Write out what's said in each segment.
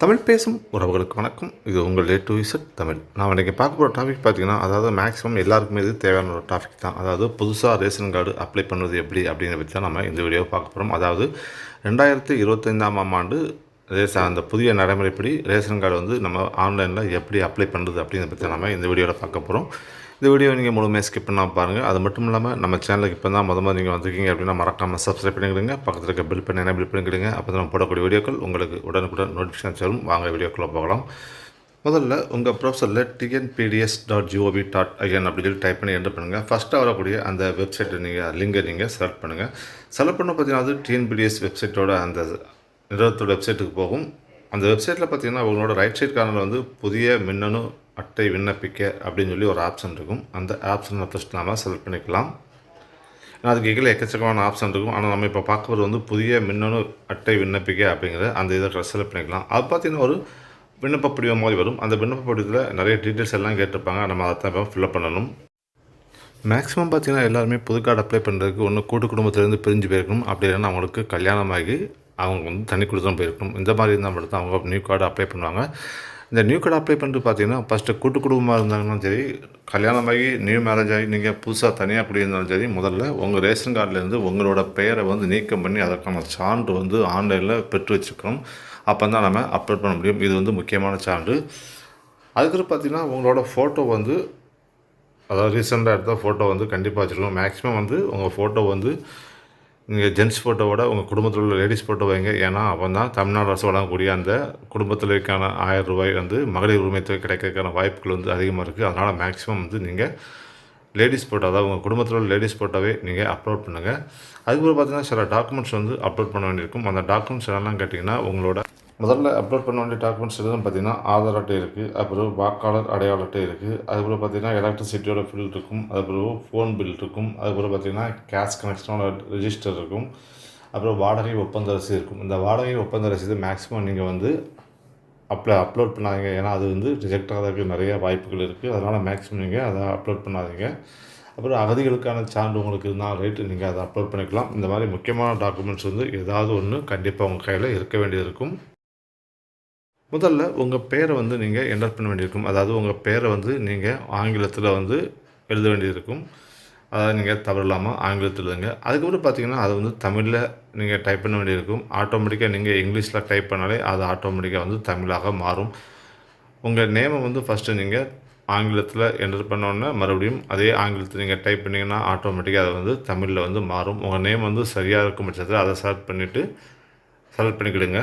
தமிழ் பேசும் உறவுகளுக்கு வணக்கம். இது உங்கள் A to Z தமிழ். நான் இன்றைக்கி பார்க்க போகிற டாபிக் பார்த்தீங்கன்னா, அதாவது மேக்ஸிமம் எல்லாருக்குமே இது தேவையான ஒரு டாபிக் தான். அதாவது புதுசாக ரேஷன் கார்டு அப்ளை பண்ணுவது எப்படி அப்படிங்கிறத பற்றி தான் நம்ம இந்த வீடியோ பார்க்க போகிறோம். அதாவது 2025ஆம் ஆண்டு அந்த புதிய நடைமுறைப்படி ரேஷன் கார்டு வந்து நம்ம ஆன்லைனில் எப்படி அப்ளை பண்ணுறது அப்படிங்கிறத பற்றி நம்ம இந்த வீடியோவில் பார்க்க போகிறோம். இந்த வீடியோ நீங்கள் முழுமையாக ஸ்கிப் பண்ணாமல் பாருங்கள். அது மட்டும் இல்லாமல் நம்ம சேனலுக்கு இப்போ தான் முதல்ல நீங்கள் வந்திருக்கீங்க அப்படின்னா மறக்காமல் சப்ஸ்கிரைப் பண்ணிக்கிடுங்க. பக்கத்தில் இருக்க பில் பண்ணி எனேபிள் பண்ணிக்கிடுங்க. அப்போ தான் நம்ம போடக்கூடிய வீடியோக்கள் உங்களுக்கு உடனுக்குடன் நோட்டிஃபிகேஷன் வரும். வாங்க வீடியோக்குள்ளே போகலாம். முதல்ல உங்கள் ப்ரௌசரில் tnpds.gov.in அப்படின்னு சொல்லி டைப் பண்ணி என்டர் பண்ணுங்கள். ஃபஸ்ட்டாக வரக்கூடிய அந்த வெப்சைட்டை லிங்கை நீங்கள் செலக்ட் பண்ணுங்கள். செலக்ட் பண்ண பார்த்தீங்கன்னா அது டிஎன்பிடிஎஸ் வெப்சைட்டோட அந்த நிறுவனத்தோட வெப்சைட்டுக்கு போகும். அந்த வெப்சைட்டில் பார்த்தீங்கன்னா உங்களோட ரைட் சைட் கார்னரில் வந்து புதிய மின்னணு அட்டை விண்ணப்பிக்க அப்படின்னு சொல்லி ஒரு ஆப்ஷன் இருக்கும். அந்த ஆப்ஷனை ஃபஸ்ட் நாம் செலக்ட் பண்ணிக்கலாம். ஏன்னா அதுக்கு கீழே எக்கச்சக்கமான ஆப்ஷன் இருக்கும். ஆனால் நம்ம இப்போ பார்க்குறது வந்து புதிய மின்னணு அட்டை விண்ணப்பிக்க அப்படிங்கிற அந்த இதை செலக்ட் பண்ணிக்கலாம். அது பார்த்திங்கன்னா ஒரு விண்ணப்ப படிவம் மாதிரி வரும். அந்த விண்ணப்ப படிவத்தில் நிறைய டீட்டெயில்ஸ் எல்லாம் கேட்டிருப்பாங்க. நம்ம அதை தான் இப்போ ஃபில்அப் பண்ணணும். மேக்ஸிமம் பார்த்திங்கன்னா எல்லாருமே புது கார்டு அப்ளை பண்ணுறதுக்கு ஒன்று கூட்டு குடும்பத்திலேருந்து பிரிஞ்சு போயிருக்கணும். அப்படி இல்லைன்னா அவங்களுக்கு கல்யாணமாகி அவங்க வந்து தனி குடும்பம் போயிருக்கணும். இந்த மாதிரி இருந்தால் மட்டும் தான் அவங்க நியூ கார்டு அப்ளை பண்ணுவாங்க. இந்த நியூ கார்டு அப்ளை பண்ணிட்டு பார்த்தீங்கன்னா ஃபஸ்ட்டு கூட்டு குடும்பமாக இருந்தாங்கன்னா சரி, கல்யாணமாகி நியூ மேரேஜ் ஆகி நீங்கள் புதுசாக தனியாக குடியிருந்தாலும் சரி, முதல்ல உங்கள் ரேஷன் கார்டிலேருந்து உங்களோட பெயரை வந்து நீக்கம் பண்ணி அதற்கான சான்று வந்து ஆன்லைனில் பெற்று வச்சுக்கணும். அப்போ தான் நம்ம அப்லோட் பண்ண முடியும். இது வந்து முக்கியமான சான்று. அதுக்கப்புறம் பார்த்திங்கன்னா உங்களோட ஃபோட்டோ வந்து, அதாவது ரீசெண்டாக எடுத்த ஃபோட்டோ வந்து கண்டிப்பாக வச்சுருக்கணும். மேக்ஸிமம் வந்து உங்கள் ஃபோட்டோ வந்து நீங்கள் ஜென்ஸ் ஃபோட்டோவோட உங்கள் குடும்பத்தில் உள்ள லேடிஸ் ஃபோட்டோ வைங்க. ஏன்னா அவன் தான் தமிழ்நாடு அரசு வழங்கக்கூடிய அந்த குடும்பத்திற்கான ₹1000 வந்து மகளிர் உரிமை தொகை கிடைக்கிறதுக்கான வாய்ப்புகள் வந்து அதிகமாக இருக்குது. அதனால் மேக்ஸிமம் வந்து நீங்கள் லேடிஸ் ஃபோட்டோ, அதாவது உங்கள் குடும்பத்தில் உள்ள லேடிஸ் ஃபோட்டோவே நீங்கள் அப்லோட் பண்ணுங்கள். அதுக்கப்புறம் பார்த்திங்கன்னா சில டாக்குமெண்ட்ஸ் வந்து அப்லோட் பண்ண வேண்டியிருக்கும். அந்த டாக்குமெண்ட்ஸ் என்னெல்லாம் கேட்டிங்கன்னா, உங்களோட முதல்ல அப்லோட் பண்ண வேண்டிய டாக்குமெண்ட்ஸ் எதுவும் பார்த்திங்கன்னா ஆதார் அட்டை இருக்குது, அப்புறம் வாக்காளர் அடையாள அட்டை இருக்குது, அதுக்கப்புறம் பார்த்திங்கன்னா எலக்ட்ரிசிட்டியோட பில் இருக்கும், அதுக்கப்புறம் ஃபோன் பில் இருக்கும், அதுக்கப்புறம் பார்த்திங்கன்னா கேஸ் கனெக்ஷனோட ரிஜிஸ்டர் இருக்கும், அப்புறம் வாடகை ஒப்பந்த ரசீது இருக்கும். இந்த வாடகை ஒப்பந்த ரசீது மேக்ஸிமம் நீங்கள் வந்து அப்லோட் பண்ணாதீங்க. ஏன்னா அது வந்து ரிஜெக்ட் ஆகிறதுக்கு நிறைய வாய்ப்புகள் இருக்குது. அதனால் மேக்ஸிமம் நீங்கள் அதை அப்லோட் பண்ணாதீங்க. அப்புறம் அகதிகளுக்கான சான்று உங்களுக்கு இருந்தால் ரைட்டு, நீங்கள் அதை அப்லோட் பண்ணிக்கலாம். இந்த மாதிரி முக்கியமான டாக்குமெண்ட்ஸ் வந்து ஏதாவது ஒன்று கண்டிப்பாக உங்கள் கையில் இருக்க வேண்டியது இருக்கும். முதல்ல உங்கள் பேரை வந்து நீங்கள் என்டர் பண்ண வேண்டியிருக்கும். அதாவது உங்கள் பேரை வந்து நீங்கள் ஆங்கிலத்தில் வந்து எழுத வேண்டியிருக்கும். அதாவது நீங்கள் தவறு இல்லாமல் ஆங்கிலத்தில் எழுதுங்க. அதுக்கப்புறம் பார்த்திங்கன்னா அதை வந்து தமிழில் நீங்கள் டைப் பண்ண வேண்டியிருக்கும். ஆட்டோமேட்டிக்காக நீங்கள் இங்கிலீஷில் டைப் பண்ணாலே அது ஆட்டோமேட்டிக்காக வந்து தமிழாக மாறும். உங்கள் நேமை வந்து ஃபஸ்ட்டு நீங்கள் ஆங்கிலத்தில் என்டர் பண்ணோன்னே மறுபடியும் அதே ஆங்கிலத்தில் நீங்கள் டைப் பண்ணிங்கன்னா ஆட்டோமேட்டிக்காக அதை வந்து தமிழில் வந்து மாறும். உங்கள் நேம் வந்து சரியாக இருக்கும் பட்சத்தில் அதை செலக்ட் பண்ணிக்கிடுங்க.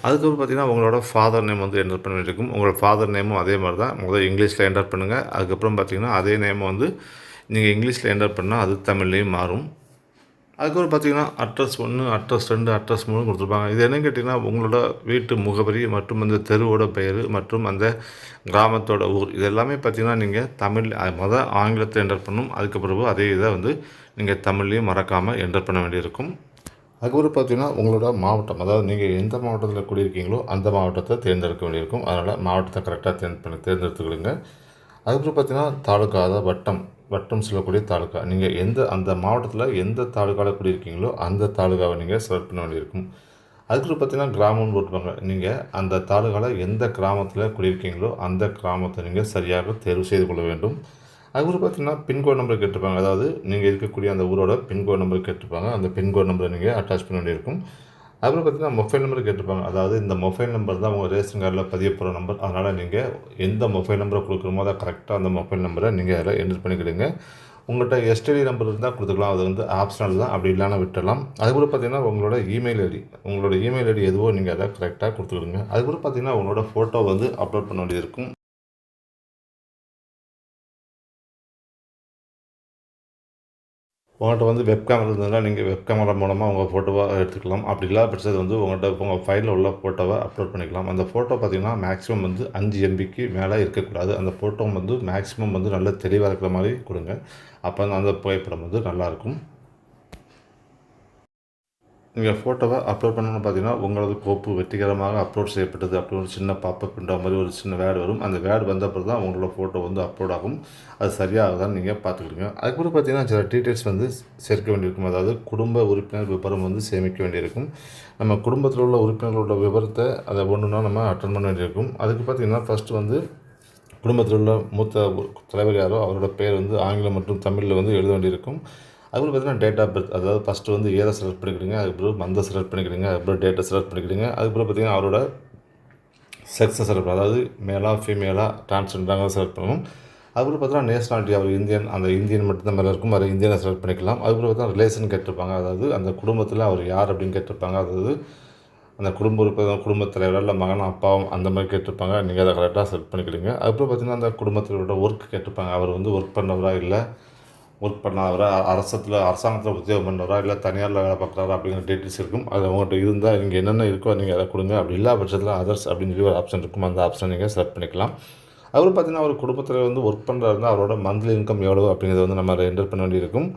அதுக்கப்புறம் பார்த்திங்கன்னா உங்களோட ஃபாதர் நேம் வந்து என்டர் பண்ண வேண்டியிருக்கும். உங்களோட ஃபாதர் நேமும் அதே மாதிரி தான் முதல்ல இங்கிலீஷில் என்டர் பண்ணுங்கள். அதுக்கப்புறம் பார்த்திங்கன்னா அதே நேம் வந்து நீங்கள் இங்கிலீஷில் என்டர் பண்ணால் அது தமிழ்லேயும் மாறும். அதுக்கப்புறம் பார்த்திங்கன்னா அட்ரஸ் 1, அட்ரஸ் 2, அட்ரஸ் 3 கொடுத்துருப்பாங்க. இது என்னன்னு கேட்டிங்கன்னா உங்களோட வீட்டு முகவரி மற்றும் அந்த தெருவோட பெயர் மற்றும் அந்த கிராமத்தோட ஊர், இது எல்லாமே பார்த்திங்கன்னா நீங்கள் தமிழ் ஆங்கிலத்தில் என்டர் பண்ணணும். அதுக்கப்புறம் அதே இதை வந்து நீங்கள் தமிழ்லேயும் மறக்காமல் என்டர் பண்ண வேண்டியிருக்கும். அதுக்கப்புறம் பார்த்திங்கன்னா உங்களோட மாவட்டம், அதாவது நீங்கள் எந்த மாவட்டத்தில் குடியிருக்கீங்களோ அந்த மாவட்டத்தை தேர்ந்தெடுக்க வேண்டியிருக்கும். அதனால் மாவட்டத்தை கரெக்டாக தேர்ந்தெடுத்துக்கிடுங்க. அதுக்கப்புறம் பார்த்திங்கன்னா தாலுக்கா, அதாவது வட்டம் சொல்லக்கூடிய தாலுக்கா, நீங்கள் அந்த மாவட்டத்தில் எந்த தாலுக்காவில் குடியிருக்கீங்களோ அந்த தாலுக்காவை நீங்கள் செலக்ட் பண்ண வேண்டியிருக்கும். அதுக்கப்புறம் பார்த்திங்கன்னா கிராமம்னு போட்டுப்பாங்க. நீங்கள் அந்த தாலுக்காவில் எந்த கிராமத்தில் குடியிருக்கீங்களோ அந்த கிராமத்தை நீங்கள் சரியாக தேர்வு செய்து கொள்ள வேண்டும். அதுக்கப்புறம் பார்த்திங்கன்னா பின்கோட் நம்பர் கேட்டிருப்பாங்க. அதாவது நீங்கள் இருக்கக்கூடிய அந்த ஊரோட பின்கோட் நம்பர் கேட்டிருப்பாங்க. அந்த பின்கோட் நம்பரை நீங்கள் அட்டாச் பண்ண வேண்டியிருக்கும். அதுக்கப்புறம் பார்த்திங்கன்னா மொபைல் நம்பர் கேட்டிருப்பாங்க. அதாவது இந்த மொபைல் நம்பர் தான் உங்கள் ரேஷன் கார்டில் பதிய போகிற நம்பர். அதனால் நீங்கள் எந்த மொபைல் நம்பரை கொடுக்குறமோ அதை கரெக்டாக அந்த மொபைல் நம்பரை நீங்கள் அதில் என்டர் பண்ணிக்கிடுங்க. உங்கள்கிட்ட எஸ்டிடி நம்பர் இருந்தால் கொடுத்துக்கலாம். அது வந்து ஆப்ஷனல் தான், அப்படி இல்லைனா விட்டுடலாம். அதுக்கப்புறம் பார்த்திங்கன்னா உங்களோட இமெயில் ஐடி எதுவோ நீங்கள் அதை கரெக்டாக கொடுத்துக்கிடுங்க. அதுக்கப்புறம் பார்த்திங்கன்னா உங்களோட ஃபோட்டோ வந்து அப்லோட் பண்ண வேண்டியது இருக்கும். உங்கள்கிட்ட வந்து வெப் கேமரா இருந்ததுன்னா நீங்கள் வெப் கேமரா மூலமாக உங்கள் ஃபோட்டோவாக எடுத்துக்கலாம். அப்படி இல்லாத பட்சத்தில் வந்து உங்கள்கிட்ட உங்கள் ஃபைலில் உள்ள ஃபோட்டோவை அப்லோட் பண்ணிக்கலாம். அந்த ஃபோட்டோ பார்த்திங்கன்னா மேக்ஸிமம் வந்து 5 MBக்கு மேலே இருக்கக்கூடாது. அந்த ஃபோட்டோ வந்து மேக்ஸிமம் வந்து நல்ல தெளிவாக இருக்கிற மாதிரி கொடுங்க. அப்போ அந்த புகைப்படம் வந்து நல்லாயிருக்கும். நீங்கள் ஃபோட்டோவை அப்லோட் பண்ணணும்னு பார்த்தீங்கன்னா, உங்களது கோப்பு வெற்றிகரமாக அப்லோட் செய்யப்பட்டது அப்படின்னு ஒரு சின்ன பாப்பப்ன்ற மாதிரி ஒரு சின்ன வேர்டு வரும். அந்த வேர்டு வந்த அப்புறம் தான் உங்களோட ஃபோட்டோ வந்து அப்லோட் ஆகும். அது சரியாகுதான்னு நீங்கள் பார்த்துக்கிடுங்க. அதுக்கப்புறம் பார்த்தீங்கன்னா, சில டீட்டெயில்ஸ் வந்து சேர்க்க வேண்டியிருக்கும். அதாவது குடும்ப உறுப்பினர் விவரம் வந்து சேமிக்க வேண்டியிருக்கும். நம்ம குடும்பத்தில் உள்ள உறுப்பினர்களோட விவரத்தை அதை ஒன்றுனா நம்ம அட்டெண்ட் பண்ண வேண்டியிருக்கும். அதுக்கு பார்த்தீங்கன்னா, ஃபஸ்ட்டு வந்து குடும்பத்தில் உள்ள மூத்த தலைவர் யாரோ அவரோட பேர் வந்து ஆங்கிலம் மற்றும் தமிழில் வந்து எழுத வேண்டியிருக்கும். அதுக்கப்புறம் பார்த்தீங்கன்னா டேட் ஆஃப் பர்த், அதாவது ஃபஸ்ட்டு வந்து இயரை செலக்ட் பண்ணிக்கிடுங்க. அதுக்கப்புறம் மந்தை செலக்ட் பண்ணிக்கிடுங்க. அதுக்கப்புறம் டேட்டை செலக்ட் பண்ணிக்கிடுங்க. அதுக்கப்புறம் பார்த்தீங்கன்னா அவரோட செக்ஸை செலக்ட், அதாவது மேலா ஃபீமேலா டிரான்ஸ்ஜெண்டராக செலக்ட் பண்ணணும். அதுக்கப்புறம் பார்த்தீங்கன்னா நேஷனாலிட்டி, அவர் இந்தியன், அந்த இந்தியன் மட்டும்தான் மேலே இருக்கும். அதை இந்தியனை செலக்ட் பண்ணிக்கலாம். அதுக்கப்புறம் பார்த்தீங்கன்னா ரிலேஷன் கேட்டிருப்பாங்க, அதாவது அந்த குடும்பத்தில் அவர் யார் அப்படின்னு கேட்டிருப்பாங்க. அதாவது அந்த குடும்ப உறுப்பினர், குடும்பத் தலைவரா இல்லை மகனும் அப்பாவும் அந்த மாதிரி கேட்டிருப்பாங்க. நீங்கள் அதை கரெக்டாக செலக்ட் பண்ணிக்கிடுங்க. அதுக்கப்புறம் பார்த்தீங்கன்னா அந்த குடும்பத்திலோட ஒர்க் கேட்டிருப்பாங்க. அவர் வந்து ஒர்க் பண்ணவரா, இல்லை ஒர்க் பண்ணாதவரா, அரசாங்கத்தில் உத்தியோகம் பண்ணுறவரா, இல்லை தனியாரில் வேலை பார்க்குறாரா அப்படிங்கிற டீட்டெயில்ஸ் இருக்கும். அது உங்கள்கிட்ட இருந்தால் நீங்கள் என்னென்ன இருக்கோ நீங்கள் அதை கொடுங்க. அப்படி இல்லா பட்சத்தில் அதர்ஸ் அப்படின்னு சொல்லி ஒரு ஆப்ஷன் இருக்கும். அந்த ஆப்ஷனை நீங்கள் செலக்ட் பண்ணிக்கலாம். அதுவும் பார்த்தீங்கன்னா ஒரு குடும்பத்தில் வந்து ஒர்க் பண்ணுறாருந்தால் அவரோட மந்த்லி இன்கம் எவ்வளோ அப்படிங்கிறத வந்து நம்ம என்டர் பண்ண வேண்டியிருக்கும்.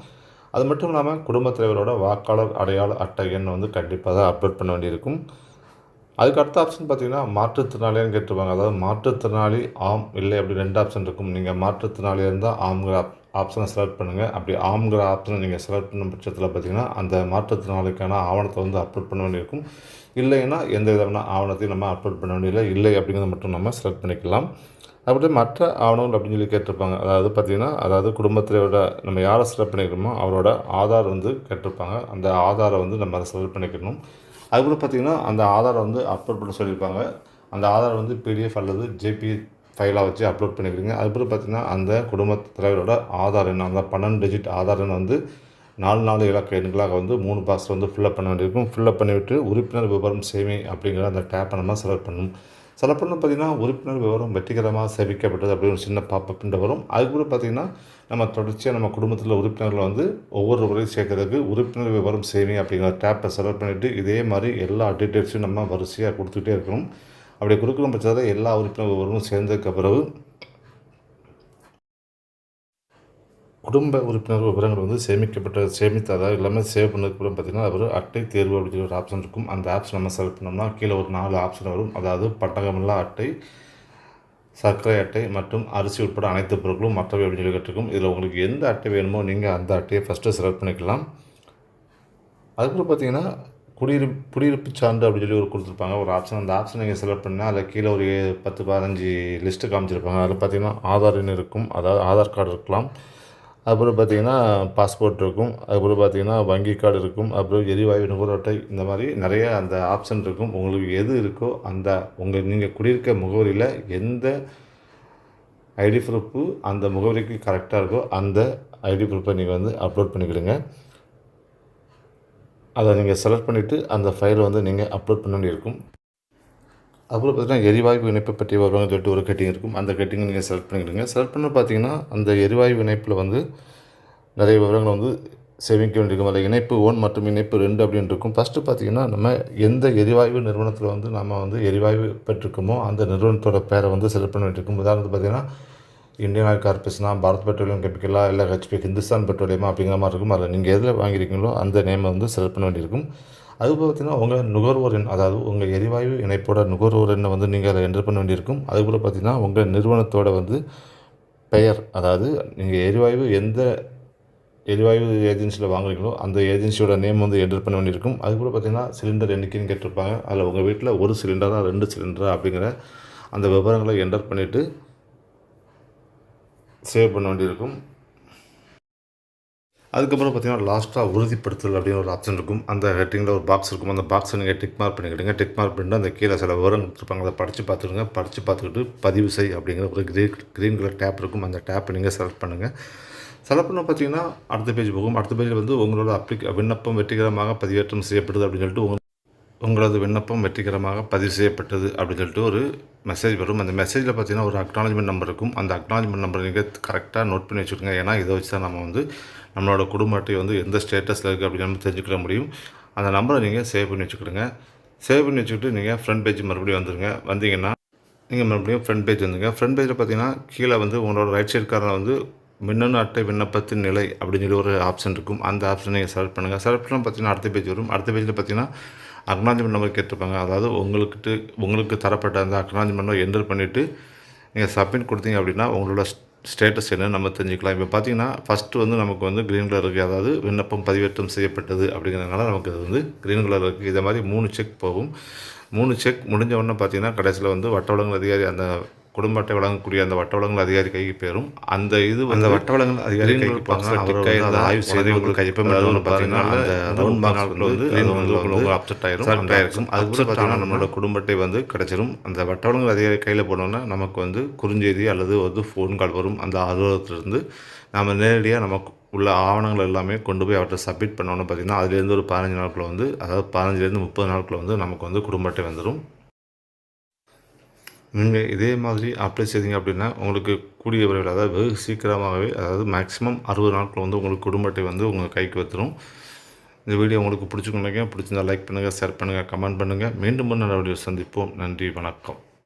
அது மட்டும் இல்லாமல் குடும்பத் தலைவரோட வாக்காளர் அடையாள அட்டை எண் வந்து கண்டிப்பாக தான் அப்லோட் பண்ண வேண்டியிருக்கும். அதுக்கு அடுத்த ஆப்ஷன் பார்த்தீங்கன்னா மாற்றுத்திறனாளியான்னு கேட்டிருப்பாங்க. அதாவது மாற்றுத்திறனாளி ஆம், இல்லை அப்படி 2 ஆப்ஷன் இருக்கும். நீங்கள் மாற்றுத்திறனாளியாக இருந்தால் ஆம்ங்கிற ஆப்ஷனை செலக்ட் பண்ணுங்கள். அப்படி ஆம்ங்கிற ஆப்ஷனை நீங்கள் செலக்ட் பண்ண பட்சத்தில் பார்த்தீங்கன்னா அந்த மாற்றுத்திறனாளிக்கான ஆவணத்தை வந்து அப்லோட் பண்ண வேண்டியிருக்கும். இல்லைன்னா எந்த விதமான ஆவணத்தையும் நம்ம அப்லோட் பண்ண வேண்டியதில்லை. இல்லை அப்படிங்கிறத மட்டும் நம்ம செலக்ட் பண்ணிக்கலாம். அப்படி மற்ற ஆவணங்கள் அப்படின்னு சொல்லி கேட்டிருப்பாங்க. அதாவது பார்த்திங்கன்னா, அதாவது குடும்பத்திலோட நம்ம யாரை செலக்ட் பண்ணிக்கிறோமோ அவரோட ஆதார் வந்து கேட்டிருப்பாங்க. அந்த ஆதாரை வந்து நம்ம அதை செலக்ட் பண்ணிக்கணும். அதுக்கப்புறம் பார்த்திங்கன்னா அந்த ஆதாரை வந்து அப்லோட் பண்ண சொல்லியிருப்பாங்க. அந்த ஆதார் வந்து பிடிஎஃப் அல்லது ஜேபி ஃபைலாக வச்சு அப்லோட் பண்ணிக்கிறீங்க. அதுக்கப்புறம் பார்த்திங்கன்னா அந்த குடும்பத் தலைவரோட ஆதார் எண், அந்த 12 டிஜிட் ஆதார் எண் வந்து 4 இலக்க எண்களாக வந்து 3 பாக்ஸ் வந்து ஃபில்லப் பண்ண வேண்டியிருக்கும். ஃபில்லப் பண்ணிவிட்டு உறுப்பினர் விவரம் சேமி அப்படிங்கிற அந்த டேப்பை நம்ம செலக்ட் பண்ணணும். செலக்ட் பண்ண பார்த்திங்கன்னா உறுப்பினர் விவரம் வெற்றிகரமாக சேமிக்கப்பட்டது அப்படின்னு ஒரு சின்ன பாப்பப்ன்ற வரும். அதுக்கப்புறம் பார்த்திங்கன்னா நம்ம தொடர்ச்சியாக நம்ம குடும்பத்தில் உறுப்பினர்களை வந்து ஒவ்வொரு முறையும் சேர்க்கறதுக்கு உறுப்பினர் விவரம் சேமி அப்படிங்கிற டேப்பை செலக்ட் பண்ணிவிட்டு இதே மாதிரி எல்லா டீட்டெயில்ஸையும் நம்ம வரிசையாக கொடுத்துக்கிட்டே இருக்கணும். அப்படி கொடுக்குற பட்சத்தில் எல்லா உறுப்பினர் விவரமும் சேர்ந்ததுக்கு பிறகு குடும்ப உறுப்பினர் விவரங்கள் வந்து சேமித்ததாக எல்லாமே சேவ் பண்ணதுக்கப்புறம் பார்த்திங்கன்னா ஒரு அட்டை தேர்வு அப்படின்னு சொல்லி ஒரு ஆப்ஷன் இருக்கும். அந்த ஆப்ஷன் நம்ம செலக்ட் பண்ணோம்னா கீழே ஒரு 4 ஆப்ஷன் வரும். அதாவது பட்டகமில்லா அட்டை, சர்க்கரை அட்டை மற்றும் அரிசி உட்பட அனைத்து பொருட்களும் மற்றவை அப்படின்னு சொல்லி கேட்டிருக்கும். இதில் உங்களுக்கு எந்த அட்டை வேணுமோ நீங்கள் அந்த அட்டையை ஃபஸ்ட்டு செலக்ட் பண்ணிக்கலாம். அதுக்கப்புறம் பார்த்திங்கன்னா குடியிருப்பு சான்று அப்படின்னு சொல்லி ஒரு கொடுத்துருப்பாங்க ஒரு ஆப்ஷன். அந்த ஆப்ஷன் நீங்கள் செலக்ட் பண்ணால் அதில் கீழே ஒரு 10-15 லிஸ்ட்டு காமிச்சிருப்பாங்க. அதில் பார்த்திங்கன்னா ஆதார் எண் இருக்கும், அதாவது ஆதார் கார்டு இருக்கலாம். அப்புறம் பார்த்திங்கன்னா பாஸ்போர்ட் இருக்கும். அதுக்கப்புறம் பார்த்திங்கன்னா வங்கி கார்டு இருக்கும். அப்புறம் எரிவாயு நுகர்வோர் அட்டை, இந்த மாதிரி நிறைய அந்த ஆப்ஷன் இருக்கும். உங்களுக்கு எது இருக்கோ அந்த நீங்கள் குடியிருக்க முகவரியில் எந்த ஐடி ப்ரூஃபு அந்த முகவரிக்கு கரெக்டாக இருக்கோ அந்த ஐடி ப்ரூஃபை நீங்கள் வந்து அப்லோட் பண்ணிக்கிடுங்க. அதை நீங்கள் செலக்ட் பண்ணிவிட்டு அந்த ஃபைலை வந்து நீங்கள் அப்லோட் பண்ண வேண்டியிருக்கும். அப்புறம் பார்த்திங்கன்னா எரிவாயு இணைப்பை பற்றி வருவாங்கன்னு சொல்லிட்டு ஒரு கட்டிங் இருக்கும். அந்த கட்டிங்கை நீங்கள் செலக்ட் பண்ணிக்கிடுங்க. செலக்ட் பண்ண பார்த்திங்கன்னா அந்த எரிவாயு இணைப்பில் வந்து நிறைய விவரங்கள் வந்து சேமிக்க வேண்டியிருக்கும். அதில் இணைப்பு 1 மற்றும் இணைப்பு 2 அப்படின்னு இருக்கும். ஃபஸ்ட்டு பார்த்திங்கன்னா நம்ம எந்த எரிவாயு நிறுவனத்தில் வந்து நம்ம வந்து எரிவாயு பெற்றிருக்கோமோ அந்த நிறுவனத்தோட பேரை வந்து செலக்ட் பண்ண வேண்டியிருக்கும். உதாரணத்துக்கு பார்த்திங்கன்னா இந்தியன் ஆயில் கார்பரேஷனா, பாரத் பெட்ரோலியம் கெமிக்கலா, இல்லை ஹெச்பி ஹிந்துஸ்தான் பெட்ரோலியமா அப்படிங்கிற மாதிரி இருக்கும். அதில் நீங்கள் எதில் வாங்கியிருக்கீங்களோ அந்த நேமை வந்து செலக்ட் பண்ண வேண்டியிருக்கும். அதுக்கு பார்த்திங்கன்னா உங்கள் நுகர்வோர் எண், அதாவது உங்கள் எரிவாயு இணைப்போட நுகர்வோர் எண்ணை வந்து நீங்கள் அதை என்டர் பண்ண வேண்டியிருக்கும். அதுக்கப்புறம் பார்த்திங்கன்னா உங்கள் நிறுவனத்தோட வந்து பெயர், அதாவது நீங்கள் எந்த எரிவாயு ஏஜென்சியில் வாங்குறீங்களோ அந்த ஏஜென்சியோட நேம் வந்து என்டர் பண்ண வேண்டியிருக்கும். அதுக்கப்புறம் பார்த்திங்கன்னா சிலிண்டர் எண்ணிக்கைன்னு கேட்டிருப்பாங்க. அதில் உங்கள் வீட்டில் 1 சிலிண்டரா 2 சிலிண்டரா அப்படிங்கிற அந்த விவரங்களை என்டர் பண்ணிவிட்டு சேவ் பண்ண வேண்டியிருக்கும். அதுக்கப்புறம் பார்த்திங்கன்னா லாஸ்ட்டாக உறுதிப்படுத்தல் அப்படின்னு ஒரு ஆப்ஷன் இருக்கும். அந்த ஹெட்டிங்கில் ஒரு பாக்ஸ் இருக்கும். அந்த பாக்ஸை நீங்கள் டிக் மார்க் பண்ணிக்கிடுங்க. டிக் மார்க் பண்ணிட்டு அந்த கீழே சில விவரம் கொடுத்துருப்பாங்க, அதை படித்து பார்த்துடுங்க. படித்து பார்த்துக்கிட்டு பதிவு செய் அப்படிங்கிற ஒரு க்ரீன் கலர் டேப் இருக்கும். அந்த டேப்பை நீங்கள் செலக்ட் பண்ணுங்கள். செலக்ட் பண்ண பார்த்திங்கன்னா அடுத்த பேஜ் போகும். அடுத்த பேஜில் வந்து உங்களோட விண்ணப்பம் வெற்றிகரமாக பதிவேற்றம் செய்யப்படுது அப்படின்னு சொல்லிட்டு உங்களது விண்ணப்பம் வெற்றிகரமாக பதிவு செய்யப்பட்டது அப்படின்னு சொல்லிட்டு ஒரு மெசேஜ் வரும். அந்த மெசேஜில் பார்த்திங்கன்னா ஒரு அக்னாலஜ்மெண்ட் நம்பர் இருக்கும். அந்த அக்னாலஜ்மெண்ட் நம்பரை நீங்கள் கரெக்டாக நோட் பண்ணி வச்சுக்கோங்க. ஏன்னா இதை வச்சு தான் நம்ம வந்து நம்மளோட குடும்ப அட்டை வந்து எந்த ஸ்டேட்டஸில் இருக்குது அப்படின்னு நம்ம தெரிஞ்சுக்கிற முடியும். அந்த நம்பரை நீங்கள் சேவ் பண்ணி வச்சுக்கிடுங்க. சேவ் பண்ணி வச்சுக்கிட்டு நீங்கள் ஃப்ரண்ட் பேஜ் மறுபடியும் வந்துடுங்க. வந்தீங்கன்னா நீங்கள் மறுபடியும் ஃப்ரண்ட் பேஜ் வந்துங்க. ஃப்ரண்ட் பேஜில் பார்த்திங்கன்னா கீழே வந்து உங்களோட ரைட் சைடு கார்னரில் வந்து மின்னணு அட்டை விண்ணப்பத்தின் நிலை அப்படின்னு சொல்லி ஒரு ஆப்ஷன் இருக்கும். அந்த ஆப்ஷனை நீங்கள் செலக்ட் பண்ணுங்கள். செலக்ட் பண்ணால் பார்த்தீங்கன்னா அடுத்த பேஜ் வரும். அடுத்த பேஜில் பார்த்தீங்கன்னா அக்னாலஜ்மெண்ட் நம்பர் கேட்டிருப்பாங்க. அதாவது உங்களுக்கு தரப்பட்ட அந்த அக்னாலஜ்மெண்ட் நம்பர் என்டர் பண்ணிவிட்டு நீங்கள் சப்மிட் கொடுத்தீங்க அப்படின்னா உங்களோட ஸ்டேட்டஸ் என்னன்னு நம்ம தெரிஞ்சுக்கலாம். இப்போ பார்த்தீங்கன்னா ஃபஸ்ட்டு வந்து நமக்கு வந்து க்ரீன் கலர் இருக்குது. அதாவது விண்ணப்பம் பதிவேற்றம் செய்யப்பட்டது அப்படிங்கிறதுனால நமக்கு அது வந்து க்ரீன் கலர் இருக்குது. இதை மாதிரி 3 செக் போகும். 3 செக் முடிஞ்ச உடனே பார்த்தீங்கன்னா கடைசியில் வந்து வட்ட வழங்கல் அதிகாரி அந்த குடும்ப அட்டை வழங்கக்கூடிய அந்த வட்ட வழங்கல் அதிகாரி கைக்கு போயிடும். அந்த அந்த வட்ட வழங்கல் அதிகாரி கைக்கு போனால் ஆய்வு செய்து உங்களுக்கு கைப்பற்ற பார்த்தீங்கன்னா அந்த ரவுண்ட் மார்க்ஸில் வந்து உங்களுக்கு அப்செட் ஆயிரும். அதுக்கு பார்த்தீங்கன்னா நம்மளோட குடும்ப அட்டை வந்து கிடைச்சிரும். அந்த வட்ட வழங்கல் அதிகாரி கையில் போனோன்னா நமக்கு வந்து குறுஞ்செய்தி அல்லது வந்து ஃபோன் கால் வரும். அந்த அலுவலகத்திலிருந்து நம்ம நேரடியாக நமக்கு உள்ள ஆவணங்கள் எல்லாமே கொண்டு போய் அவர்கிட்ட சப்மிட் பண்ணோன்னு பார்த்தீங்கன்னா அதுலேருந்து ஒரு 15 நாட்களில் வந்து அதாவது 15லேருந்து 30 நாட்களில் வந்து நமக்கு வந்து குடும்ப அட்டை வந்துடும். நீங்கள் இதே மாதிரி அப்ளை செய்தீங்க அப்படின்னா உங்களுக்கு கூடிய விரைவில் அதாவது வெகு சீக்கிரமாகவே அதாவது மேக்ஸிமம் 60 நாட்கள் வந்து உங்களுக்கு குடும்ப அட்டை வந்து உங்கள் கைக்கு வந்துடும். இந்த வீடியோ உங்களுக்கு பிடிச்சிருந்தால் லைக் பண்ணுங்கள், ஷேர் பண்ணுங்கள், கமெண்ட் பண்ணுங்கள். மீண்டும் நல்ல வீடியோ சந்திப்போம். நன்றி, வணக்கம்.